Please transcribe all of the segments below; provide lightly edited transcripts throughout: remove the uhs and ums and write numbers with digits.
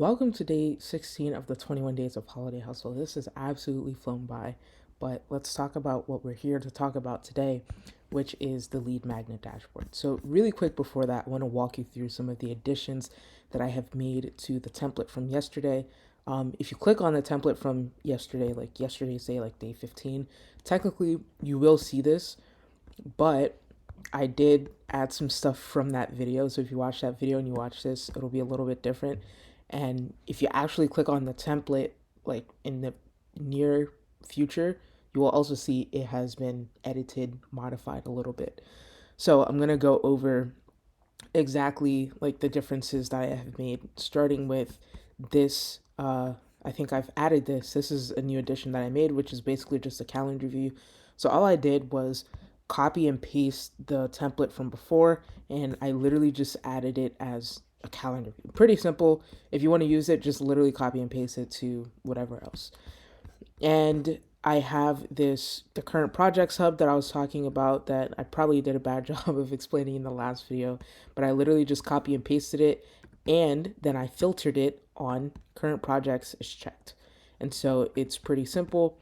Welcome to day 16 of the 21 days of holiday hustle. This has absolutely flown by, but let's talk about what we're here to talk about today, which is the lead magnet dashboard. So, really quick before that, I want to walk you through some of the additions that I have made to the template from yesterday. If you click on the template from yesterday, like yesterday, say like day 15, technically you will see this, but I did add some stuff from that video. So if you watch that video and you watch this, it'll be a little bit different. And if you actually click on the template, like in the near future, you will also see it has been edited, modified a little bit. So I'm going to go over exactly like the differences that I have made, starting with this. I think I've added this. This is a new addition that I made, which is basically just a calendar view. So all I did was copy and paste the template from before, and I literally just added it as a calendar view. Pretty simple. If you want to use it, just literally copy and paste it to whatever else. And I have the current projects hub that I was talking about that I probably did a bad job of explaining in the last video, but I literally just copy and pasted it, and then I filtered it on current projects is checked. And so it's pretty simple.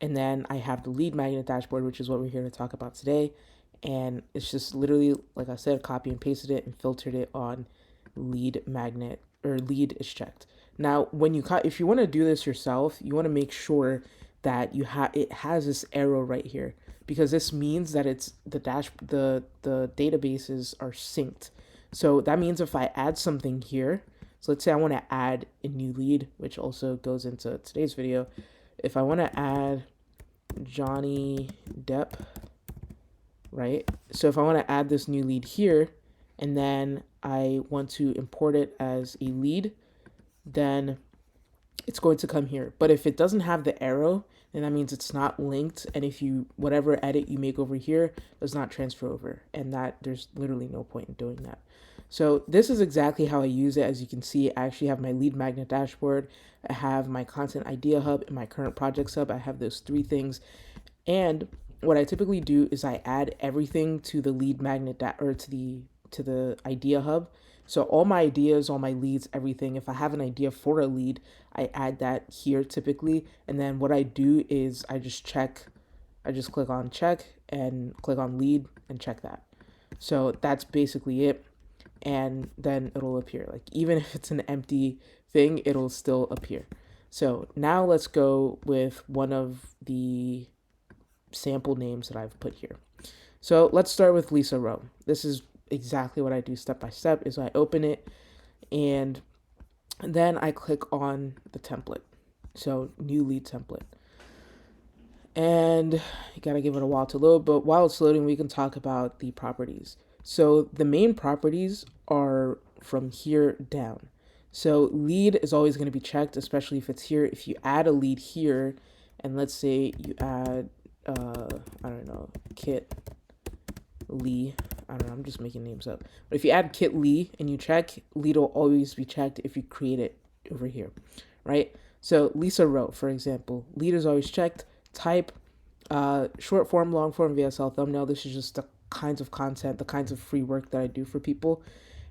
And then I have the lead magnet dashboard, which is what we're here to talk about today. And it's just literally, like I said, copy and pasted it and filtered it on lead magnet, or lead is checked. Now, when if you want to do this yourself, you want to make sure that it has this arrow right here, because this means that it's the databases are synced. So that means if I add something here, so let's say I want to add a new lead, which also goes into today's video. If I want to add Johnny Depp, right? So if I want to add this new lead here, and then I want to import it as a lead, then it's going to come here. But if it doesn't have the arrow, then that means it's not linked. And if whatever edit you make over here does not transfer over, and that there's literally no point in doing that. So this is exactly how I use it. As you can see, I actually have my lead magnet dashboard. I have my content idea hub and my current projects hub. I have those three things. And what I typically do is I add everything to the lead magnet or to the idea hub. So all my ideas, all my leads, everything, if I have an idea for a lead, I add that here typically. And then what I do is I just click on check and click on lead and check that. So that's basically it. And then it'll appear. Like even if it's an empty thing, it'll still appear. So now let's go with one of the sample names that I've put here. So let's start with Lisa Rowe. This is exactly what I do step by step. Is I open it, and then I click on the template. So new lead template. And you gotta give it a while to load, but while it's loading, we can talk about the properties. So the main properties are from here down. So lead is always going to be checked, especially if it's here. If you add a lead here, and let's say you add, I don't know, Kit Lee. I don't know, I'm just making names up. But if you add Kit Lee and you check, lead will always be checked if you create it over here, right? So Lisa Rowe, for example, lead is always checked. Type, short form, long form, VSL, thumbnail. This is just the kinds of content, the kinds of free work that I do for people.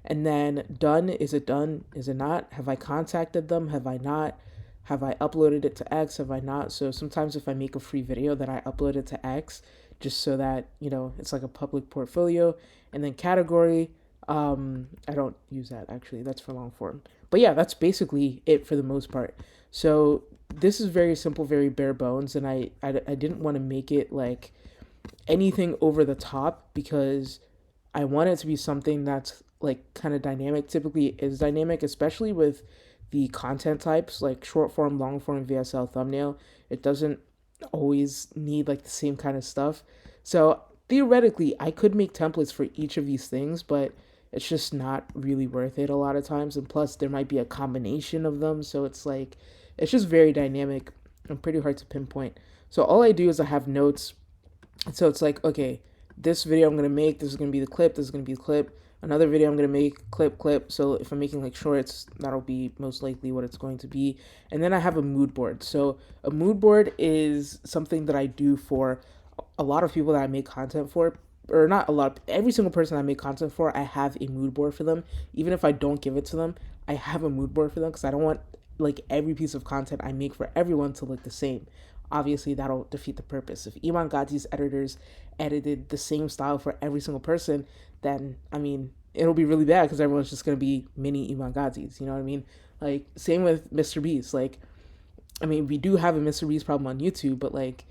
And then done, is it done? Is it not? Have I contacted them? Have I not? Have I uploaded it to X? Have I not? So sometimes if I make a free video, then I upload it to X just so that, it's like a public portfolio. And then category, I don't use that actually. That's for long form. But yeah, that's basically it for the most part. So this is very simple, very bare bones. And I didn't want to make it like anything over the top, because I want it to be something that's like kind of dynamic. Typically it is dynamic, especially with the content types like short form, long form, VSL, thumbnail. It doesn't always need like the same kind of stuff. So theoretically I could make templates for each of these things, but it's just not really worth it a lot of times. And plus there might be a combination of them. So it's just very dynamic and pretty hard to pinpoint. So all I do is I have notes. So it's like, okay, this video I'm going to make, this is going to be the clip, this is going to be the clip. Another video I'm going to make, clip. So if I'm making like shorts, that'll be most likely what it's going to be. And then I have a mood board. So a mood board is something that I do for a lot of people that I make content for, or not a lot, every single person I make content for, I have a mood board for them. Even if I don't give it to them, I have a mood board for them because I don't want like every piece of content I make for everyone to look the same. Obviously, that'll defeat the purpose. If Iman Gadzhi's editors edited the same style for every single person, then I mean, it'll be really bad because everyone's just gonna be mini Iman Gadzhis. You know what I mean? Like same with Mr. Beast. Like I mean, we do have a Mr. Beast problem on YouTube, but like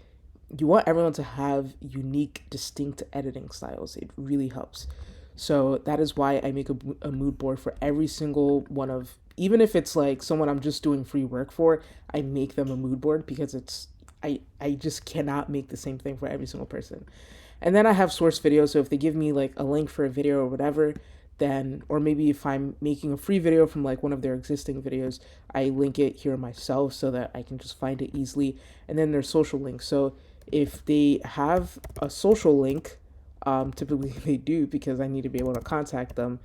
you want everyone to have unique, distinct editing styles. It really helps. So that is why I make a mood board for every single one of, even if it's like someone I'm just doing free work for, I make them a mood board because I just cannot make the same thing for every single person. And then I have source videos. So if they give me like a link for a video or whatever, then, or maybe if I'm making a free video from like one of their existing videos, I link it here myself so that I can just find it easily. And then there's social links. So if they have a social link, typically they do because I need to be able to contact them,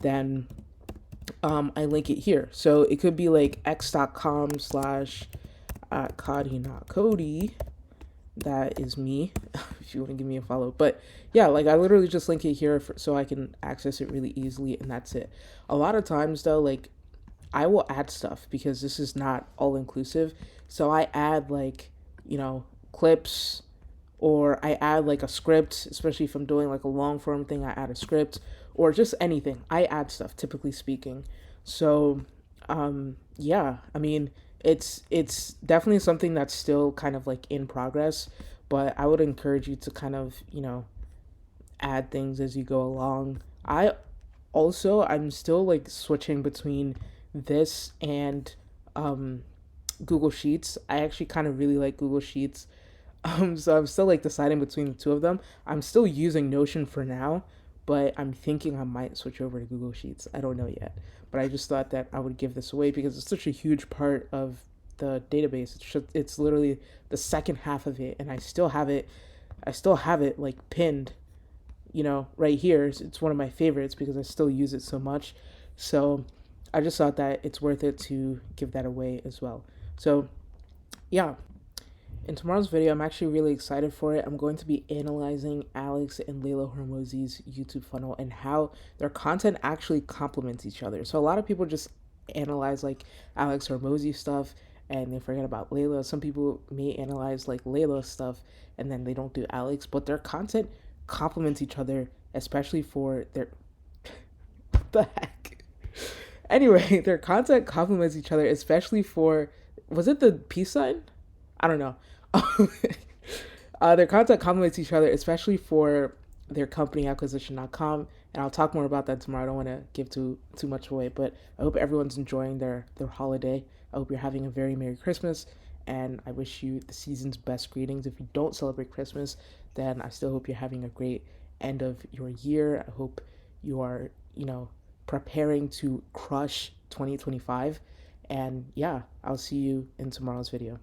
then I link it here. So it could be like x.com slash Cody not Cody. That is me if you want to give me a follow. But yeah, like I literally just link it here so I can access it really easily, and that's it. A lot of times though, like I will add stuff because this is not all inclusive. So I add like, clips, or I add like a script, especially if I'm doing like a long form thing, I add a script, or just anything. I add stuff, typically speaking. So, yeah, I mean, it's definitely something that's still kind of like in progress, but I would encourage you to kind of, add things as you go along. I'm still like switching between this and Google Sheets. I actually kind of really like Google Sheets. So I'm still like deciding between the two of them. I'm still using Notion for now, but I'm thinking I might switch over to Google Sheets. I don't know yet, but I just thought that I would give this away because it's such a huge part of the database. It's literally the second half of it, and I still have it. I still have it like pinned, right here. It's one of my favorites because I still use it so much. So I just thought that it's worth it to give that away as well. So yeah, in tomorrow's video, I'm actually really excited for it. I'm going to be analyzing Alex and Layla Hormozi's YouTube funnel and how their content actually complements each other. So a lot of people just analyze like Alex Hormozi stuff and they forget about Layla. Some people may analyze like Layla stuff and then they don't do Alex, but their content complements each other, especially for their what the heck. Anyway, their content complements each other, especially for, was it the peace sign? I don't know. Their content complements each other, especially for their company acquisition.com. And I'll talk more about that tomorrow. I don't want to give too much away, but I hope everyone's enjoying their holiday. I hope you're having a very Merry Christmas, and I wish you the season's best greetings. If you don't celebrate Christmas, then I still hope you're having a great end of your year. I hope you are, preparing to crush 2025. And yeah, I'll see you in tomorrow's video.